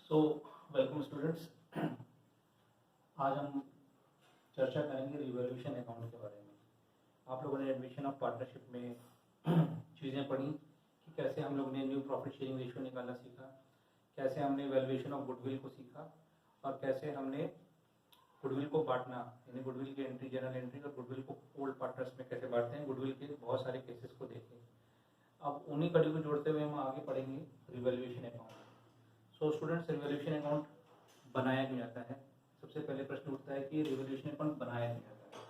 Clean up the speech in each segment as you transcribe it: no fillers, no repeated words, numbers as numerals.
So welcome students. आज हम चर्चा करेंगे रिवॉल्यूशन अकाउंट के बारे में। आप लोगों ने एडमिशन ऑफ पार्टनरशिप में चीज़ें पढ़ी कि कैसे हम लोग ने न्यू प्रॉफिट शेयरिंग रेशियो निकालना सीखा, कैसे हमने वैल्यूएशन ऑफ गुडविल को सीखा और कैसे हमने गुडविल को बांटना, यानी गुडविल की एंट्री, जनरल एंट्री और गुडविल को ओल्ड पार्टनर्स में कैसे बांटते हैं, गुडविल के बहुत सारे केसेस को देखें। अब उन्हीं कड़ी को जोड़ते हुए हम आगे पढ़ेंगे revolution account. So students, revolution account बनाया क्यों जाता है? सबसे पहले प्रश्न उठता है कि रिवॉल्यूशन अकाउंट बनाया क्यों जाता है।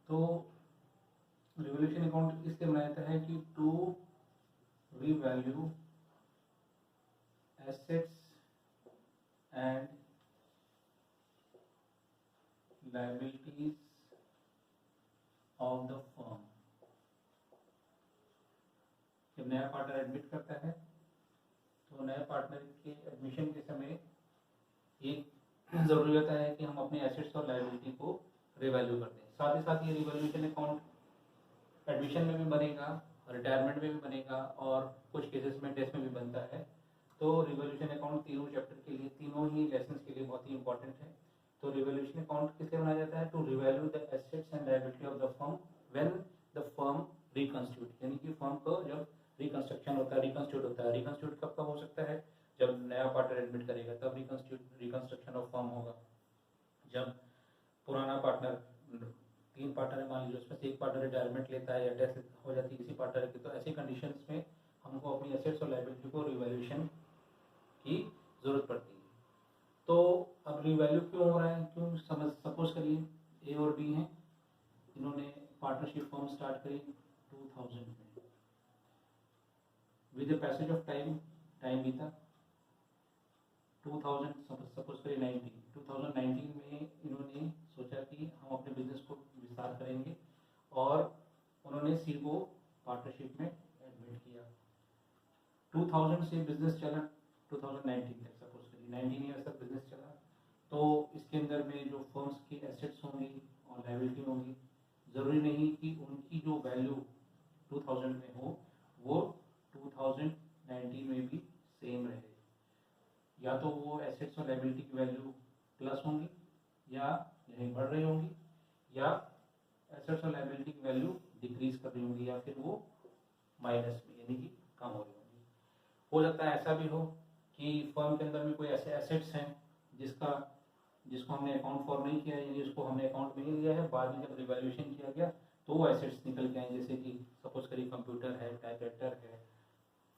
तो रिवॉल्यूशन अकाउंट इसलिए बनाया जाता है कि to revalue assets and liabilities of the firm. जब नया पार्टनर एडमिट करता है तो नए पार्टनर के एडमिशन के समय एक ज़रूरी होता है कि हम अपने एसेट्स और लायबिलिटी को रिवैल्यू कर दें। साथ ही साथ ये रिवैल्यूएशन अकाउंट एडमिशन में भी बनेगा, रिटायरमेंट में भी बनेगा और कुछ केसेस में डेथ में भी बनता है। तो रिवैल्यूएशन अकाउंट तीनों चैप्टर के लिए, तीनों ही लेसन के लिए बहुत ही इंपॉर्टेंट है। तो रिवैल्यूएशन अकाउंट किससे बनाया जाता है? To revalue the assets and liability of the firm when the firm reconstitute, यानी कि फर्म को जब रिकंस्ट्रक्शन होता है, रिकंस्टिट्यूट होता है। रिकंस्टिट्यूट कब कब हो सकता है? जब नया पार्टनर एडमिट करेगा तब रिकंस्ट्रक्शन ऑफ फर्म होगा। जब पुराना पार्टनर, 3 पार्टनर है मान लीजिए, उसमें से एक पार्टनर रिटायरमेंट लेता है या डेथ हो जाती है किसी पार्टनर की, तो ऐसी कंडीशंस में हमको अपनी एसेट्स और लायबिलिटी को रिवैल्यूएशन की जरूरत पड़ती है। तो अब रिवैल्यू क्यों हो रहा है? क्यों? सपोज करिए ए और बी हैं, इन्होंने पार्टनरशिप फर्म स्टार्ट करी 2000 में। With the passage of time बीता 2000, सपोज करिए 2019 में इन्होंने सोचा कि हम अपने बिजनेस को विस्तार करेंगे और उन्होंने सी को पार्टनरशिप में एडमिट किया। 2000 से बिजनेस चला 2019 तक, सपोज करिए 19 ईयर्स तक बिजनेस चला। तो इसके अंदर में जो फर्म्स की एसेट्स होंगी और लायबिलिटी होंगी, ज़रूरी नहीं कि उनकी जो वैल्यू 2000 में हो वो 2019 में भी सेम रहे। या तो वो एसेट्स और लायबिलिटी की वैल्यू प्लस होंगी या यानी बढ़ रही होंगी, या एसेट्स और लायबिलिटी की वैल्यू डिक्रीज कर रही होंगी, या फिर वो माइनस में यानी कि कम हो रही होंगी। हो सकता है ऐसा भी हो कि फर्म के अंदर में कोई ऐसे एसेट्स हैं जिसको हमने अकाउंट फॉर नहीं किया, यानी उसको हमने अकाउंट में नहीं लिया है, बाद में जब रिवैल्यूएशन किया गया तो वो एसेट्स निकल के आए। जैसे कि सपोज करिए कंप्यूटर है, टाइपराइटर है,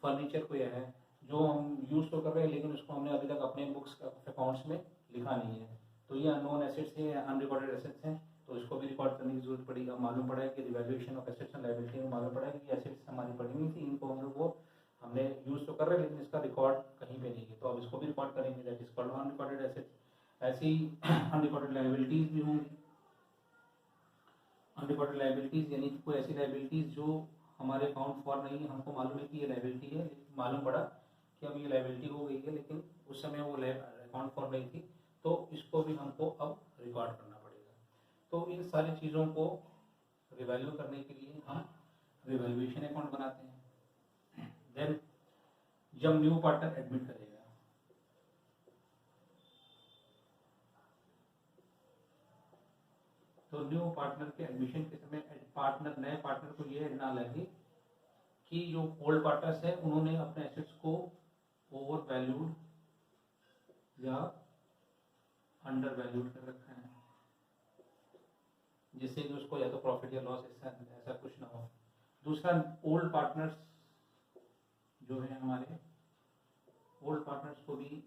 फर्नीचर कोई है जो हम यूज़ तो कर रहे हैं लेकिन उसको हमने अभी तक अपने बुक्स अकाउंट्स में लिखा नहीं है, तो ये अननोन एसेट्स हैं, अनरिकॉर्डेड एसेट्स हैं, तो इसको भी रिकॉर्ड करने की जरूरत पड़ी। अब मालूम पड़ा है कि revaluation of assets and liability में मालूम पड़ा है कि एसेट्स हमारी पड़ी हुई थी, इनको हम लोग वो हमने यूज़ तो कर रहे हैं लेकिन इसका रिकॉर्ड कहीं पे नहीं है, तो अब इसको भी रिकॉर्ड करेंगे, that is called unrecorded assets. ऐसी अनरिकॉर्डेड लायबिलिटीज भी होंगी। अनरिकॉर्डेड लायबिलिटीज यानी कोई ऐसी लायबिलिटीज जो हमारे अकाउंट फॉर नहीं है, हमको मालूम है कि ये लायबिलिटी है, मालूम पड़ा कि अब ये लायबिलिटी हो गई है लेकिन उस समय वो अकाउंट फॉर नहीं थी, तो इसको भी हमको अब रिकॉर्ड करना पड़ेगा। तो इन सारी चीज़ों को रिवैल्यू करने के लिए हम रिवैल्यूएशन अकाउंट बनाते हैं। देन जब न्यू पार्टनर एडमिट करेगा तो न्यू पार्टनर के एडमिशन के समय नए पार्टनर को ये ना लगे कि जो ओल्ड पार्टनर्स है उन्होंने अपने एसेट्स को ओवर वैल्यूड या अंडर वैल्यूड कर रखा है, जिससे कि उसको या तो प्रॉफिट या लॉस ऐसा कुछ ना हो। दूसरा, ओल्ड पार्टनर्स जो है हमारे, ओल्ड पार्टनर्स को भी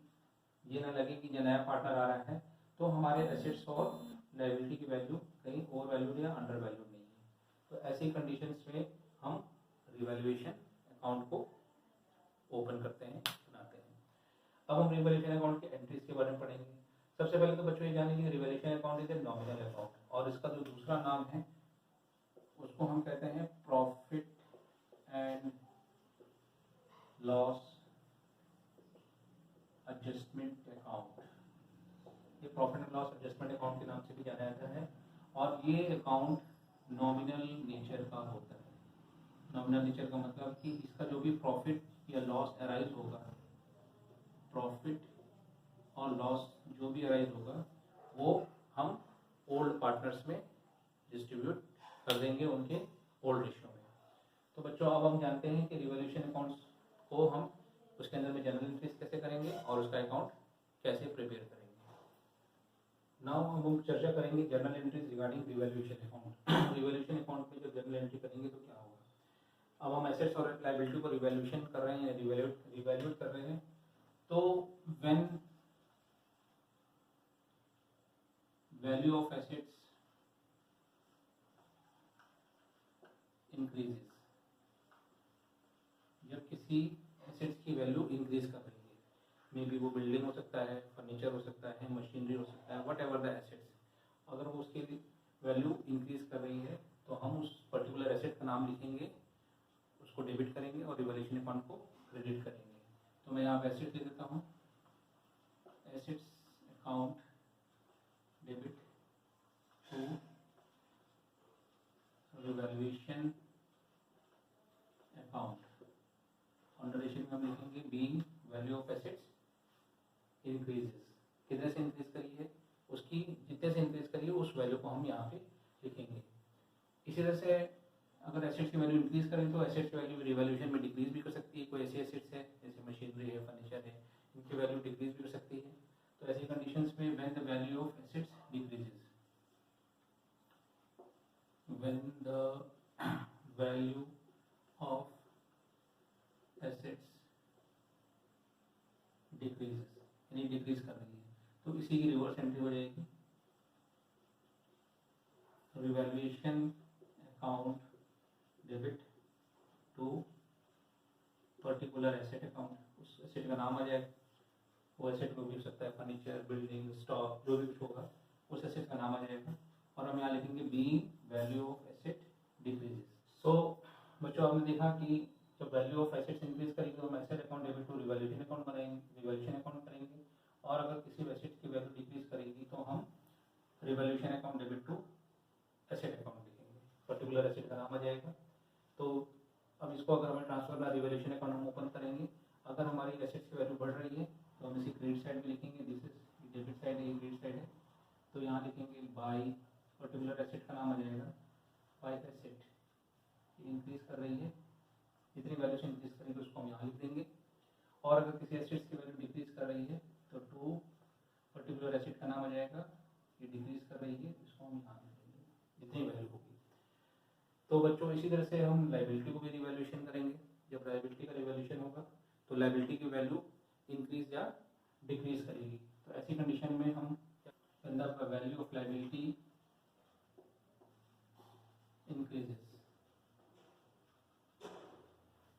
ये ना लगे कि जो नया पार्टनर आ रहा है तो हमारे एसेट्स और लायबिलिटी की वैल्यू कहीं ओवर वैल्यूड या अंडर वैल्यूड नहीं है। तो ऐसी कंडीशंस में हम रिवैल्यूएशन अकाउंट को ओपन करते हैं, बनाते हैं। अब हम रिवैल्यूएशन अकाउंट के एंट्रीज के बारे में पढ़ेंगे। सबसे पहले तो बच्चों ये जानेंगे revaluation account is a nominal account, और इसका जो दूसरा नाम है उसको हम कहते हैं profit and loss adjustment account. ये profit and loss adjustment account के नाम से भी जाना जाता है, और ये अकाउंट नॉमिनल नेचर का होता है। नॉमिनल नेचर का मतलब कि इसका जो भी प्रॉफिट या लॉस अराइज होगा, प्रॉफिट और लॉस जो भी अराइज होगा वो हम ओल्ड पार्टनर्स में डिस्ट्रीब्यूट कर देंगे उनके ओल्ड रेशियो में। तो बच्चों अब हम जानते हैं कि रिवॉल्यूशन अकाउंट्स को हम उसके अंदर में जनरल एंट्रीज कैसे करेंगे और उसका अकाउंट कैसे प्रिपेयर करेंगे। नाउ हम चर्चा करेंगे general entries regarding revolution account. Revolution account में जब जनरल एंट्री करेंगे तो क्या होगा। अब हम एसेट्स और लायबिलिटी को रिवॉल्यूशन कर रहे हैं, रिवैल्यूएट कर रहे हैं, तो when value of assets increases, जब किसी एसेट्स की वैल्यू इंक्रीज कर रही है, मे बी वो बिल्डिंग हो सकता है, फर्नीचर हो सकता है, मशीनरी हो सकता है, वट एवर द एसेट्स, अगर वो उसकी वैल्यू इंक्रीज कर रही है तो हम उस पर्टिकुलर एसेट का नाम लिखेंगे, उसको डेबिट करेंगे और रिवॉल्यूशन अकाउंट को क्रेडिट करेंगे। तो मैं यहाँ एसेट दे देता हूँ, assets account debit to revolution account. Under में हम लिखेंगे being value of assets increases, कितने से इंक्रीज करी है, उसकी जितने से इंक्रीज करी है उस वैल्यू को हम यहाँ पे लिखेंगे। इसी तरह से अगर एसेट्स की वैल्यू इंक्रीज करें तो एसेट्स की वैल्यू रिवॉल्यूशन में डिक्रीज भी कर सकती है। कोई ऐसी एसेट्स है जैसे मशीनरी है, फर्नीचर है, इनकी वैल्यू डिक्रीज भी कर सकती है। तो ऐसी कंडीशंस में when the value of assets decreases, when the value of assets decreases, यानी डिक्रीज कर रही है, तो इसी की रिवर्स एंट्री हो जाएगी, revaluation account debit to particular asset account. उस एसेट का नाम आ जाएगा, वो एसेट को भी हो सकता है फर्नीचर, बिल्डिंग, स्टॉक, जो भी कुछ होगा उस एसेट का नाम आ जाएगा और हम यहाँ लिखेंगे being value of asset decreases. So बच्चों आपने देखा कि जब वैल्यू ऑफ एसेट्स इंक्रीज करेंगे तो हम asset account debit to revolution account बनाएंगे, रिवॉल्यूशन अकाउंट करेंगे, और अगर किसी एसेट की वैल्यू डिक्रीज करेगी तो हम revolution account debit to asset account लिखेंगे, पर्टिकुलर एसेट का नाम आ जाएगा। तो अब इसको अगर हमें ट्रांसफर ना रिवॉल्यूशन अकाउंट हम ओपन करेंगे, अगर हमारी एसेट्स की वैल्यू बढ़ रही है तो हम इसे क्रेडिट साइड में लिखेंगे, दिस इज डेबिट साइड है, ये क्रेडिट साइड है, तो यहाँ लिखेंगे बाई, पर्टिकुलर एसेट का नाम आ जाएगा बाई एसेट, इंक्रीज कर रही है, जितनी वैल्यू से इंक्रीज करेंगे उसको हम यहाँ लिख देंगे। और अगर किसी एसेट्स की वैल्यू डिक्रीज कर रही है तो टू पर्टिकुलर एसेट का नाम आ जाएगा, ये डिक्रीज कर रही है, इसको हम यहाँ लिख देंगे जितनी वैल्यू होगी। तो बच्चों इसी तरह से हम लायबिलिटी को भी रिवैल्यूएशन करेंगे। जब लायबिलिटी का रिवैल्यूएशन होगा तो लायबिलिटी की वैल्यू इंक्रीज या डिक्रीज करेगी, तो ऐसी कंडीशन में हम the value of liability increases,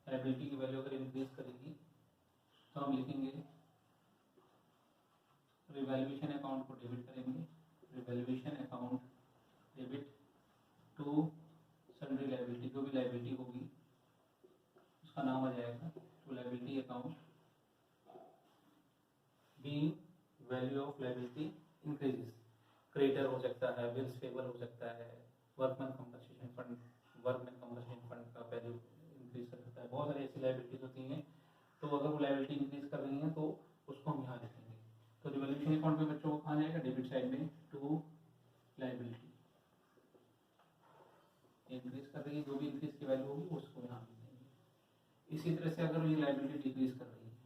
liability की वैल्यू अगर इंक्रीज करेगी तो हम लिखेंगे रिवैल्यूएशन अकाउंट को डेबिट करेंगे, revaluation account debit to sundry liability, जो भी लायबिलिटी होगी उसका नाम आ जाएगा to liability account being value of liability increases. Creditor हो सकता है, बिल्स पेबल हो सकता है, workman compensation fund, workman compensation fund का वैल्यू इंक्रीज कर सकता है, बहुत सारी ऐसी लायबिलिटीज होती हैं। तो अगर वो लायबिलिटी इंक्रीज कर रही हैं तो उसको हम यहाँ लिखेंगे। तो रिवॉल्यूशन अकाउंट में बच्चों को कहाँ जाएगा, डेबिट साइड में टू लायबिलिटी, इंक्रीज कर रही है, जो भी इंक्रीज की वैल्यू होगी उसको यहाँ लिख देंगे। इसी तरह से अगर ये लायबिलिटी डिक्रीज कर रही है,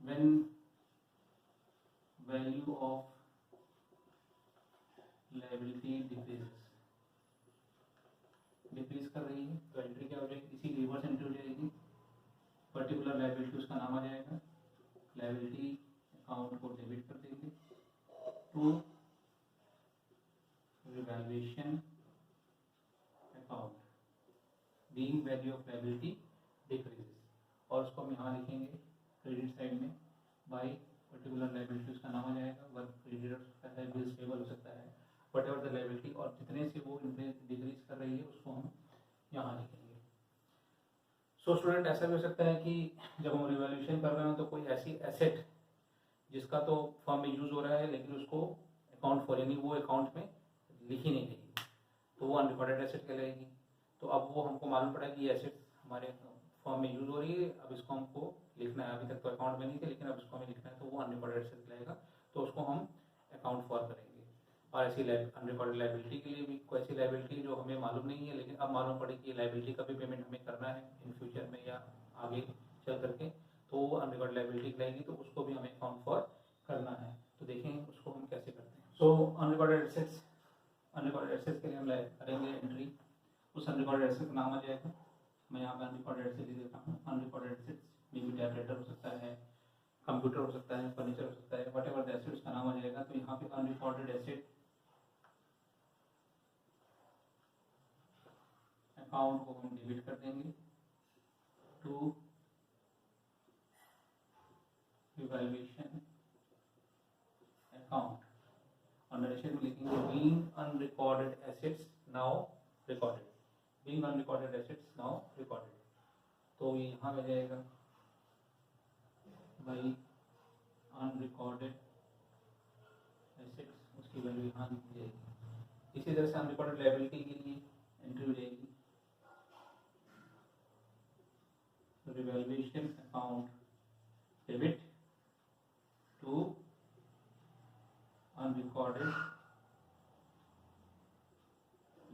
when value of liability decreases, decrease कर रही है तो एंट्री क्या हो जाएगी, इसी रिवर्स एंट्री हो जाएगी, पर्टिकुलर लायबिलिटी उसका नाम आ जाएगा, लायबिलिटी अकाउंट को डेबिट कर देंगे to revaluation account being value of liability decreases, और उसको हम यहाँ लिखेंगे क्रेडिट साइड में बाई पर्टिकुलर लायबिलिटी उसका नाम आ जाएगा, वर्क क्रेडिटर हो सकता है, बिल्स पेबल हो सकता है, वट एवर द लायबिलिटी, और जितने से वो डिक्रीज कर रही है उसको हम यहाँ लिखेंगे। सो स्टूडेंट ऐसा भी हो सकता है कि जब हम रिवैल्यूएशन कर रहे हो तो कोई ऐसी एसेट जिसका तो फॉर्म में यूज हो रहा है लेकिन उसको अकाउंट फॉर, यानी वो अकाउंट में लिखी नहीं गई, तो वो अनरिकॉर्डेड एसेट कहलाएगी। तो अब वो हमको मालूम पड़ा कि ये एसेट हमारे फॉर्म में यूज हो रही है, अब इसको हमको लिखना है, अभी तक तो अकाउंट में नहीं थे लेकिन अब इसको हमें लिखना है, तो वो अनरिकॉर्डेड एसेट कहलाएगा, तो उसको हम अकाउंट फॉर करेंगे। और ऐसी अनरिकॉर्डेड लाइबिलिटी के लिए भी कोई ऐसी लाइबिलिटी जो हमें मालूम नहीं है लेकिन अब मालूम पड़े कि लाइबिलिटी का भी पेमेंट हमें करना है इन फ्यूचर में या आगे चल करके, तो वो अनरिकॉर्डेड लाइबिलिटी कहलाएगी, तो उसको भी हमें अकाउंट फॉर करना है। तो देखेंगे उसको हम कैसे करते हैं। सो अनरिकॉर्डेड एसेट्स के लिए हम करेंगे एंट्री, उस अनरिकॉर्डेड एसेट का नाम आ जाएगा। मैं यहाँ पे अनरिकॉर्डेड एसेट लिख देता हूँ। अनरिकॉर्डेड एसेट्स में भी टैबलेटर हो सकता है, कंप्यूटर हो सकता है, फर्नीचर हो सकता है, वट एवर द एसेट्स का नाम आ जाएगा। तो यहाँ पे अनरिकॉर्डेड एसेट अकाउंट को हम डिलीट कर देंगे टू रिवैल्यूएशन अकाउंट। और नरेशन में लिखेंगे being unrecorded assets now recorded, being unrecorded assets now recorded. तो ये यहाँ आ जाएगा बाई अनरिकॉर्डेड एसेट्स, उसकी वैल्यू यहाँ दी जाएगी। इसी तरह से अनरिकॉर्डेड लायबिलिटी के लिए एंट्री हो जाएगी revaluation account debit to unrecorded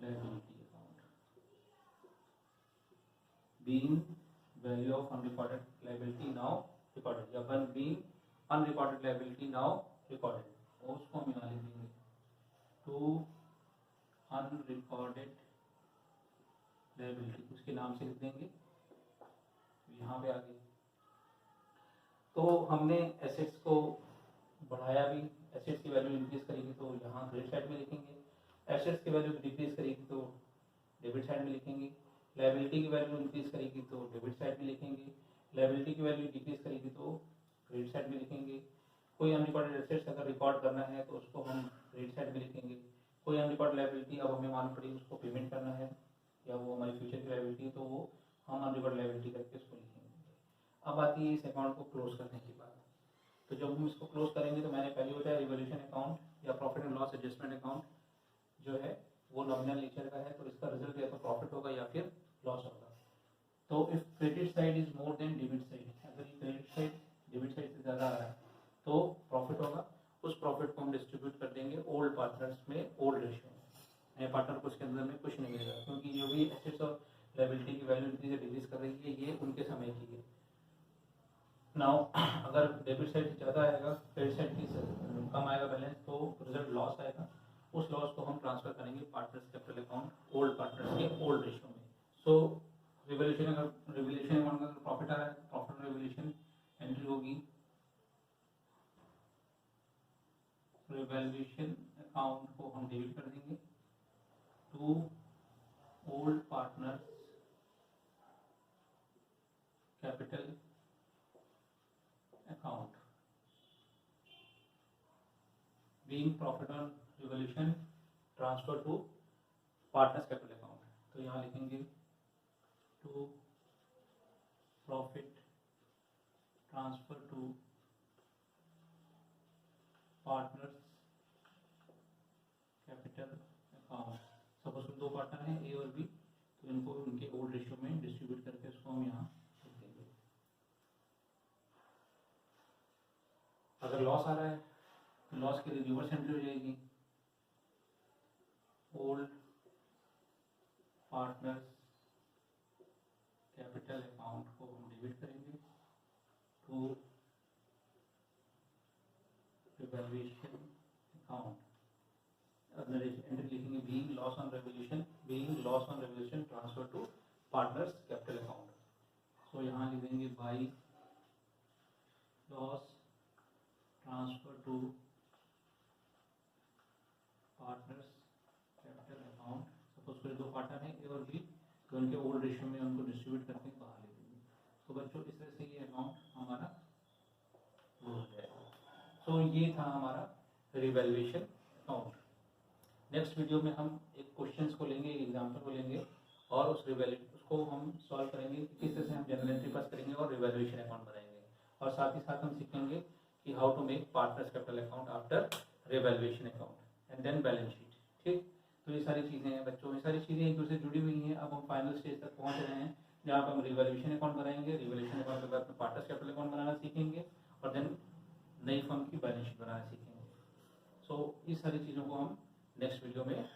liability account, being value of unrecorded liability now recorded, या one being unrecorded liability now recorded, और उसको हम यहाँ लिख देंगे टू अनरिकॉर्डेड लायबिलिटी, उसके नाम से लिख देंगे। यहाँ पे आ गई। तो हमने एसेट्स को बढ़ाया भी, एसेट्स की वैल्यू इंक्रीज करेगी तो यहाँ क्रेडिट साइड में लिखेंगे, एसेट्स की वैल्यू डिक्रीज करेगी तो डेबिट साइड में लिखेंगे, लायबिलिटी की वैल्यू इंक्रीज करेगी तो डेबिट साइड में लिखेंगे, लायबिलिटी की वैल्यू डिक्रीज करेगी तो क्रेडिट साइड में लिखेंगे। कोई अनरिकॉर्डेड एसेट्स अगर रिकॉर्ड करना है तो उसको हम क्रेडिट साइड में लिखेंगे। कोई अनरिकॉर्डेड लायबिलिटी अब हमें मालूम पड़ी उसको पेमेंट करना है या वो हमारी फ्यूचर की लायबिलिटी है, तो वो हम अनरिकॉर्डेड लायबिलिटी करके उसको लिखेंगे। अब आती है इस अकाउंट को क्लोज करने की बात। तो जब हम इसको क्लोज करेंगे तो मैंने पहले बताया रिवॉल्यूशन अकाउंट या profit and loss adjustment account जो है वो नॉमिनल नेचर का है, तो इसका रिजल्ट या तो प्रॉफिट होगा या फिर लॉस होगा। तो if credit side is more than debit side, अगर ये क्रेडिट साइड डेबिट साइड से ज़्यादा आ रहा है तो प्रॉफिट होगा। उस प्रॉफिट को हम डिस्ट्रीब्यूट कर देंगे ओल्ड पार्टनर्स में ओल्ड रेशियो में। नए पार्टनर को उसके अंदर में कुछ नहीं मिलेगा क्योंकि जो भी एसेट्स और लायबिलिटी की वैल्यू इंक्रीज डिक्रीज कर रही है ये उनके समय की है। नाउ अगर डेबिट साइड ज़्यादा आएगा, क्रेडिट साइड की कम आएगा बैलेंस, तो रिजल्ट लॉस आएगा। उस लॉस को हम ट्रांसफर करेंगे partners capital account old partners के ओल्ड रेशियो में। सो रिवॉल्यूशन अकाउंट का प्रॉफिट आ रहा है, प्रॉफिट रिवॉल्यूशन एंट्री होगी रिवैल्यूएशन अकाउंट को हम डेबिट कर देंगे to old partners capital account, being profit on revolution transfer to partners capital account. तो यहाँ लिखेंगे to profit transfer to partners capital account. Suppose दो पार्टनर हैं ए और बी, तो इनको उनके ओल्ड रेशियो में डिस्ट्रीब्यूट करके उसको हम यहाँ लिख देंगे। अगर लॉस आ रहा है तो लॉस के लिए रिवर्स एंट्री हो जाएगी, ओल्ड पार्टनर्स कैपिटल अकाउंट को हम डेबिट करेंगे टू रिवैल्यूएशन अकाउंट। एंट्री लिखेंगे being loss on revolution transfer to partners capital account. So यहाँ लिख देंगे by loss transfer to partners capital account. Suppose कोई दो पार्टनर हैं ए और बी, तो उनके ओल्ड रेशियो में उनको डिस्ट्रीब्यूट करके बाहर ले देंगे। तो बच्चों इस तरह से ये अकाउंट हमारा हो जाएगा। तो ये था हमारा रिवैल्यूएशन अकाउंट। नेक्स्ट वीडियो में हम एक क्वेश्चंस को लेंगे, एग्जाम्पल को लेंगे और उसको हम सॉल्व करेंगे कि किस तरह से हम जनरल एंट्री पास करेंगे और रिवैल्यूएशन अकाउंट बनाएंगे। और साथ ही साथ हम सीखेंगे कि how to make partners capital account after revaluation account and then balance sheet. ठीक, तो ये सारी चीज़ें हैं बच्चों, ये सारी चीज़ें एक दूसरे से जुड़ी हुई हैं। अब हम फाइनल स्टेज तक पहुँच रहे हैं जहाँ पर हम रिवैल्यूएशन अकाउंट बनाएंगे। रिवैल्यूएशन अकाउंट के बाद में पार्टनर्स कैपिटल अकाउंट बनाना सीखेंगे और देन नई फर्म की बैलेंस शीट बनाना सीखेंगे। सो इस सारी चीज़ों को हम नेक्स्ट वीडियो में